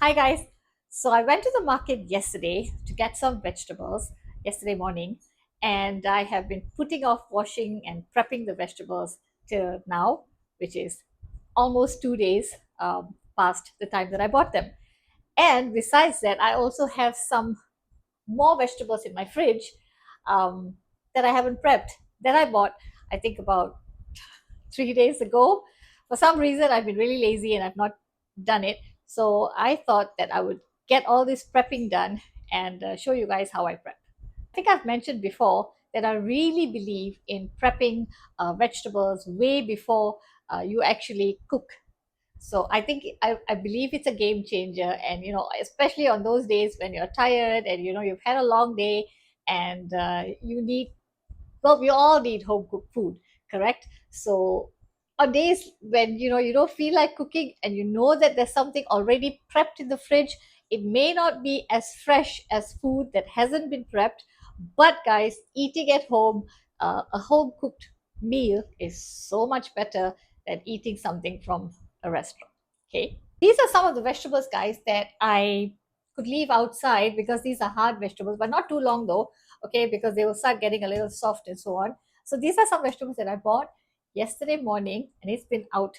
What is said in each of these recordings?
Hi guys. So I went to the market yesterday to get some vegetables yesterday morning, and I have been putting off washing and prepping the vegetables till now, which is almost 2 days past the time that I bought them. And besides that, I also have some more vegetables in my fridge that I haven't prepped that I bought, I think, about 3 days ago. For some reason, I've been really lazy and I've not done it. So I thought that I would get all this prepping done and show you guys how I prep. I think I've mentioned before that I really believe in prepping vegetables way before you actually cook. So I think I believe it's a game changer, and especially on those days when you're tired and you've had a long day and you need, well, we all need home cooked food, correct? So on days when you don't feel like cooking and you know that there's something already prepped in the fridge, it may not be as fresh as food that hasn't been prepped, but guys, eating at home, a home cooked meal is so much better than eating something from a restaurant. Okay, these are some of the vegetables, guys, that I could leave outside because these are hard vegetables, but not too long though. Okay, because they will start getting a little soft and so on. So these are some vegetables that I bought yesterday morning, and it's been out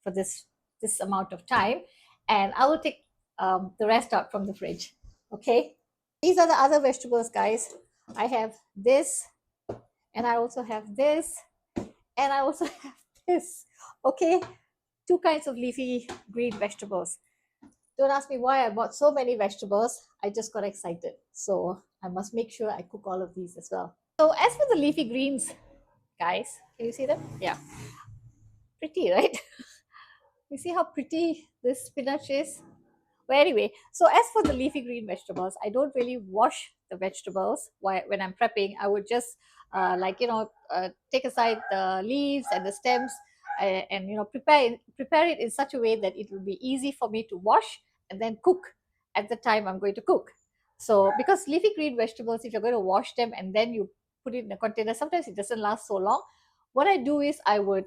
for this amount of time, and I will take the rest out from the fridge. Okay, these are the other vegetables, guys. I have this, and I also have this, and I also have this. Okay, two kinds of leafy green vegetables. Don't ask me why I bought so many vegetables. I just got excited. So I must make sure I cook all of these as well. So as for the leafy greens, guys, can you see them? Yeah, pretty, right? You see how pretty this spinach is? Well, anyway, so as for the leafy green vegetables, I don't really wash the vegetables when I'm prepping. I would just take aside the leaves and the stems, and prepare it in such a way that it will be easy for me to wash and then cook at the time I'm going to cook. So because leafy green vegetables, if you're going to wash them and then you put it in a container, sometimes it doesn't last so long. What I do is I would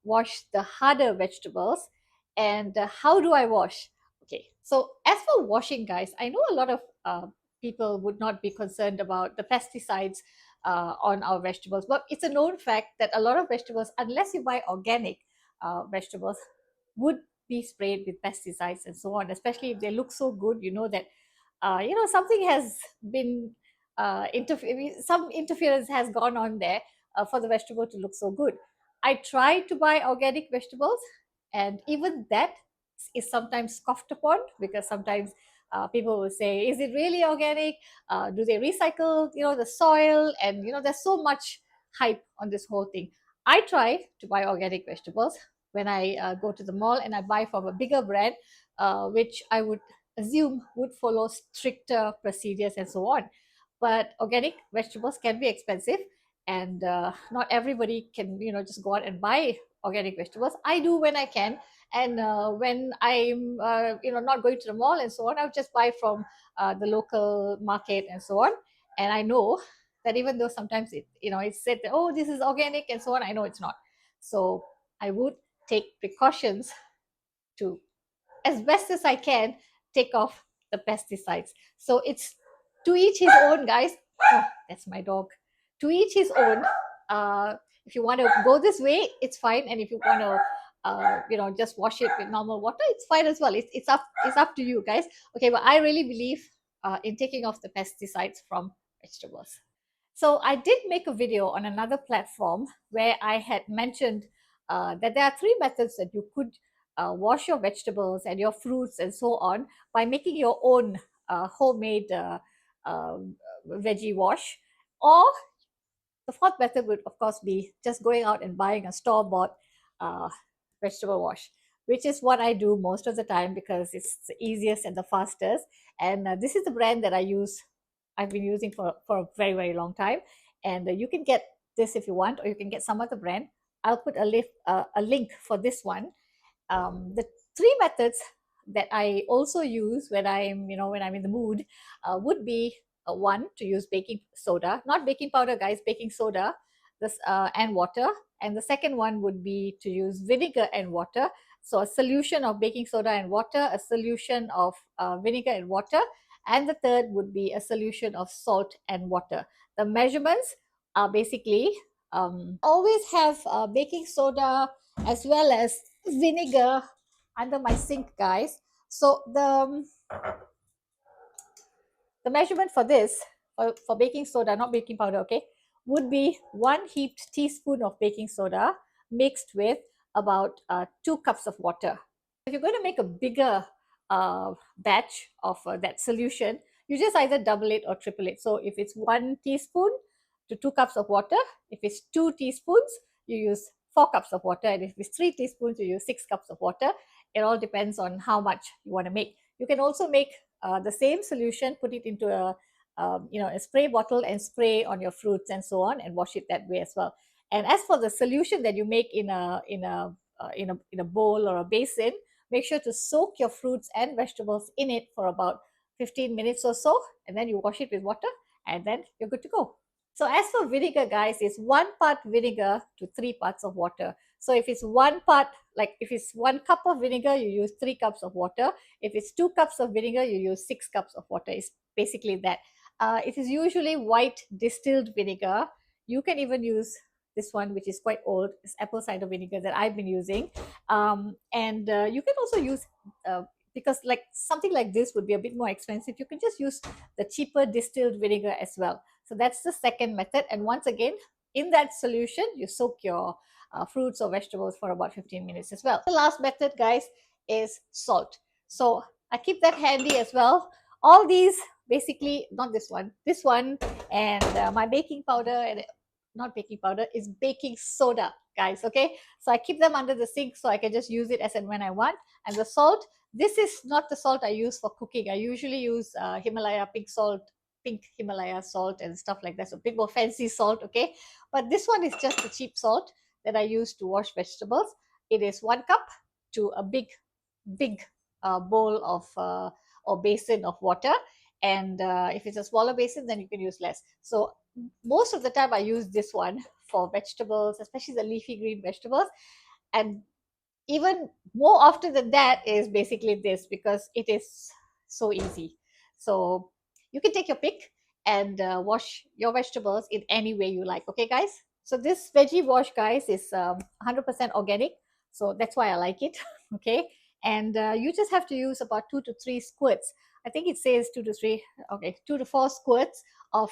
wash the harder vegetables. And how do I wash? Okay, so as for washing, guys, I know a lot of people would not be concerned about the pesticides on our vegetables, but it's a known fact that a lot of vegetables, unless you buy organic vegetables, would be sprayed with pesticides and so on. Especially if they look so good, you know that something has been some interference has gone on there for the vegetable to look so good. I try to buy organic vegetables, and even that is sometimes scoffed upon because sometimes people will say, "Is it really organic? Do they recycle, the soil?" And there's so much hype on this whole thing. I try to buy organic vegetables when I go to the mall, and I buy from a bigger brand, which I would assume would follow stricter procedures and so on. But organic vegetables can be expensive, and not everybody can just go out and buy organic vegetables. I do when I can, and when I'm not going to the mall and so on, I'll just buy from the local market and so on. And I know that even though sometimes it's said that, oh, this is organic and so on, I know it's not. So I would take precautions to, as best as I can, take off the pesticides. So it's to each his own, guys. Oh, that's my dog. To each his own. If you want to go this way, it's fine, and if you want to, just wash it with normal water, it's fine as well. It's up to you, guys. Okay, but I really believe in taking off the pesticides from vegetables. So I did make a video on another platform where I had mentioned that there are three methods that you could wash your vegetables and your fruits and so on by making your own homemade uh, veggie wash. Or the fourth method would, of course, be just going out and buying a store-bought uh, vegetable wash, which is what I do most of the time because it's the easiest and the fastest. And this is the brand that I've been using for a very, very long time. And you can get this if you want, or you can get some other brand. I'll put a link for this one. The three methods that I also use when I'm in the mood would be one, to use baking soda, not baking powder, guys, baking soda, this and water. And the second one would be to use vinegar and water. So a solution of baking soda and water, a solution of vinegar and water, and the third would be a solution of salt and water. The measurements are basically always have baking soda as well as vinegar under my sink, guys. So the measurement for this, for baking soda, not baking powder, okay, would be 1 heaped teaspoon of baking soda mixed with about 2 cups of water. If you're going to make a bigger batch of that solution, you just either double it or triple it. So if it's 1 teaspoon to 2 cups of water, if it's 2 teaspoons, you use 4 cups of water, and if it's 3 teaspoons, you use 6 cups of water. It all depends on how much you want to make. You can also make the same solution, put it into a spray bottle and spray on your fruits and so on, and wash it that way as well. And as for the solution that you make in a bowl or a basin, make sure to soak your fruits and vegetables in it for about 15 minutes or so, and then you wash it with water, and then you're good to go. So as for vinegar, guys, it's 1 part vinegar to 3 parts of water. So if it's 1 part, like if it's 1 cup of vinegar, you use 3 cups of water. If it's 2 cups of vinegar, you use 6 cups of water. It's basically that. It is usually white distilled vinegar. You can even use this one, which is quite old. It's apple cider vinegar that I've been using. And you can also use, because like something like this would be a bit more expensive, you can just use the cheaper distilled vinegar as well. So that's the second method. And once again, in that solution, you soak your fruits or vegetables for about 15 minutes as well. The last method, guys, is salt. So I keep that handy as well. All these, basically, not this one, and my baking powder, and not baking powder, is baking soda, guys. Okay, so I keep them under the sink so I can just use it as and when I want. And the salt, this is not the salt I use for cooking. I usually use Himalaya pink Himalaya salt and stuff like that. So a bit more fancy salt, okay? But this one is just the cheap salt that I use to wash vegetables. It is 1 cup to a big bowl of or basin of water. And if it's a smaller basin, then you can use less. So most of the time I use this one for vegetables, especially the leafy green vegetables. And even more often than that is basically this, because it is so easy. So you can take your pick and wash your vegetables in any way you like. Okay, guys? So this veggie wash, guys, is 100% organic. So that's why I like it. Okay. And you just have to use about 2 to 3 squirts. I think it says 2 to 3, okay, 2 to 4 squirts of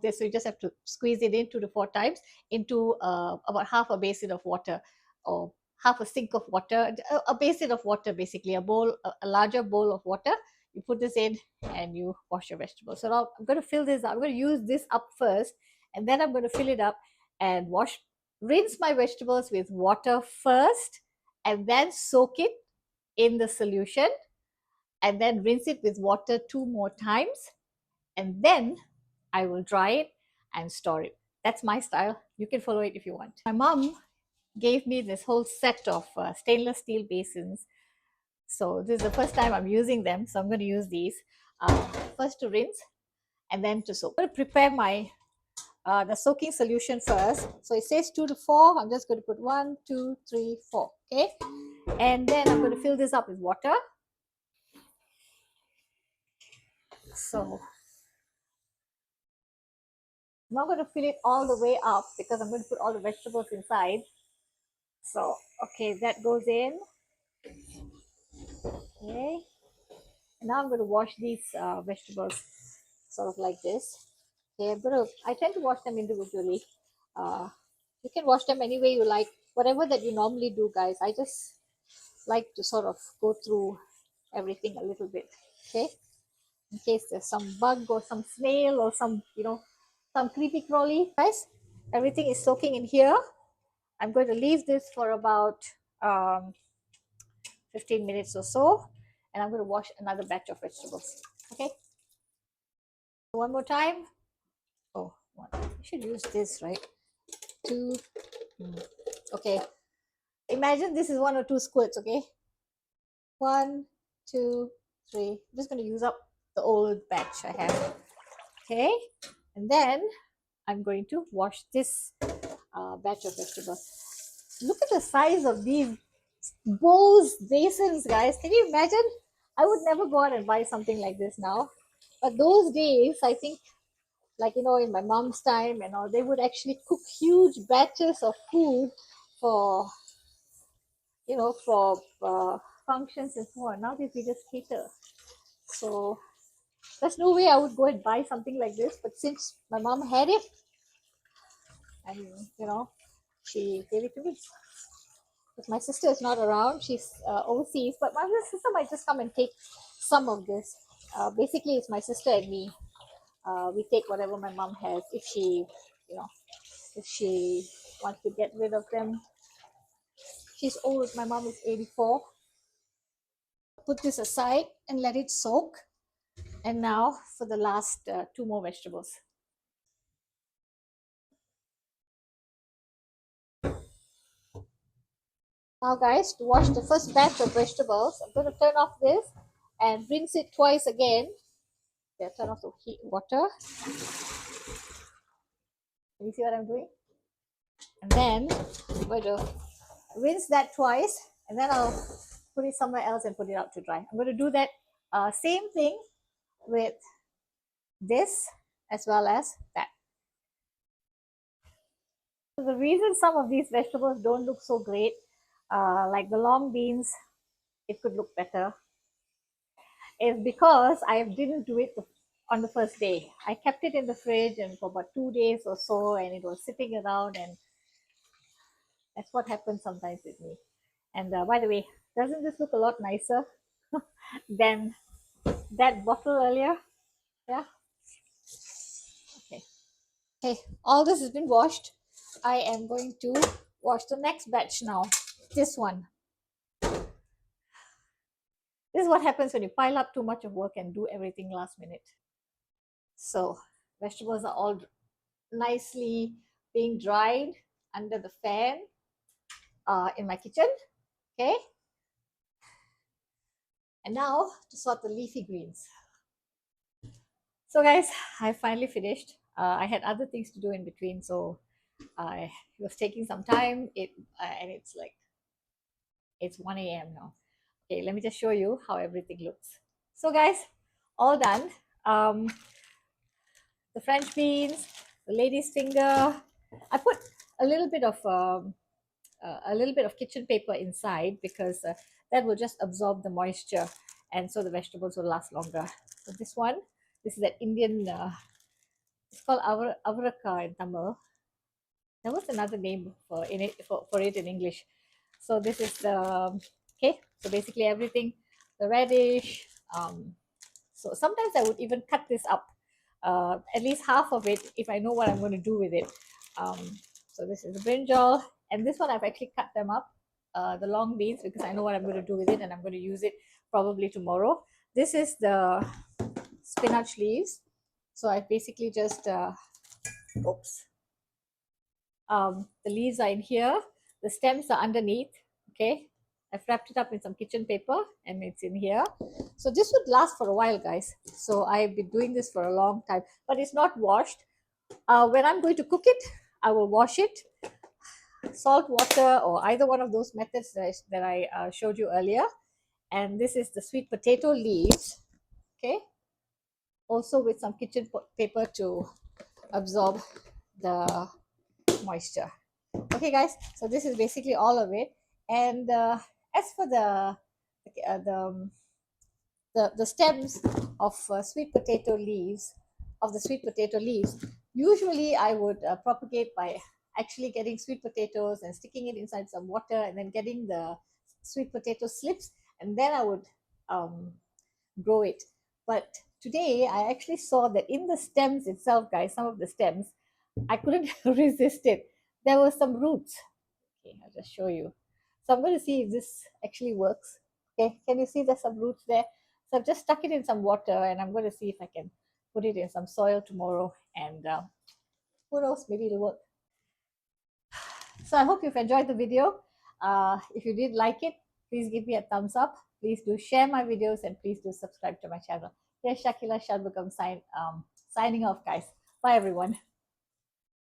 this. So you just have to squeeze it in 2 to 4 times into about half a basin of water, or half a sink of water, a basin of water, basically a bowl, a larger bowl of water. You put this in and you wash your vegetables. So now I'm going to fill this up. I'm going to use this up first, and then I'm going to fill it up and rinse my vegetables with water first, and then soak it in the solution, and then rinse it with water 2 more times, and then I will dry it and store it. That's my style. You can follow it if you want. My mom gave me this whole set of stainless steel basins. So this is the first time I'm using them. So I'm going to use these first to rinse and then to soak. I'm going to prepare my the soaking solution first. So it says 2 to 4. I'm just going to put 1, 2, 3, 4. Okay. And then I'm going to fill this up with water. So I'm not going to fill it all the way up because I'm going to put all the vegetables inside. So, okay, that goes in. Okay. And now I'm going to wash these vegetables sort of like this. Okay, I tend to wash them individually. Uh, you can wash them any way you like, whatever that you normally do, guys. I just like to sort of go through everything a little bit, okay? In case there's some bug or some snail or some creepy crawly. Guys, everything is soaking in here. I'm going to leave this for about 15 minutes or so, and I'm going to wash another batch of vegetables, okay? One more time. Oh, one. I should use this, right? 2. Okay. Imagine this is 1 or 2 squirts, okay? 1, 2, 3. I'm just going to use up the old batch I have. Okay. And then I'm going to wash this batch of vegetables. Look at the size of these Bowls, basins, guys. Can you imagine? I would never go out and buy something like this now. But those days, I think, like, in my mom's time and all, they would actually cook huge batches of food for, for functions and so on. Nowadays, we just cater. So there's no way I would go and buy something like this. But since my mom had it, and, she gave it to me. But my sister is not around. She's overseas. But my sister might just come and take some of this. Basically, it's my sister and me. We take whatever my mom has if she, you know, if she wants to get rid of them. She's old. My mom is 84. Put this aside and let it soak. And now for the last two more vegetables. Now, guys, to wash the first batch of vegetables, I'm going to turn off this and rinse it twice again. Yeah, turn off the heat water. Can you see what I'm doing? And then I'm going to rinse that twice, and then I'll put it somewhere else and put it out to dry. I'm going to do that same thing with this as well as that. So the reason some of these vegetables don't look so great, like the long beans, it could look better, is because I didn't do it on the first day. I kept it in the fridge and for about 2 days or so, and it was sitting around, and that's what happens sometimes with me. And by the way, doesn't this look a lot nicer than that bottle earlier? Yeah. Okay. Okay. All this has been washed. I am going to wash the next batch now. This one. This is what happens when you pile up too much of work and do everything last minute. So vegetables are all nicely being dried under the fan in my kitchen. Okay. And now to sort the leafy greens. So guys, I finally finished. I had other things to do in between, so it was taking some time. And it's 1 a.m. now. Okay, let me just show you how everything looks. So guys, all done. The French beans, the lady's finger. I put a little bit of kitchen paper inside because that will just absorb the moisture, and so the vegetables will last longer. So this is that Indian. It's called avraka in Tamil. There was another name for it in English. So this is the okay. So basically everything, the radish. So sometimes I would even cut this up, at least half of it if I know what I'm going to do with it. Um, so this is the brinjal, and this one I've actually cut them up, the long beans, because I know what I'm going to do with it, and I'm going to use it probably tomorrow. This is the spinach leaves. So I basically just oops. The leaves are in here. The stems are underneath. Okay. I've wrapped it up in some kitchen paper and it's in here. So this would last for a while, guys. So I've been doing this for a long time, but it's not washed. When I'm going to cook it, I will wash it, salt water, or either one of those methods that I showed you earlier. And this is the sweet potato leaves. Okay. Also with some kitchen paper to absorb the moisture. Okay guys, so this is basically all of it. And as for the stems of sweet potato leaves, usually I would propagate by actually getting sweet potatoes and sticking it inside some water and then getting the sweet potato slips, and then I would grow it. But today I actually saw that in the stems itself, guys, some of the stems, I couldn't resist it. There were some roots. Okay, I'll just show you. So I'm going to see if this actually works. Okay, can you see there's some roots there? So I've just stuck it in some water and I'm going to see if I can put it in some soil tomorrow, and who knows, maybe it'll work. So I hope you've enjoyed the video. If you did like it, please give me a thumbs up. Please do share my videos and please do subscribe to my channel. Here's Shakila Shanmugam signing off, guys. Bye, everyone.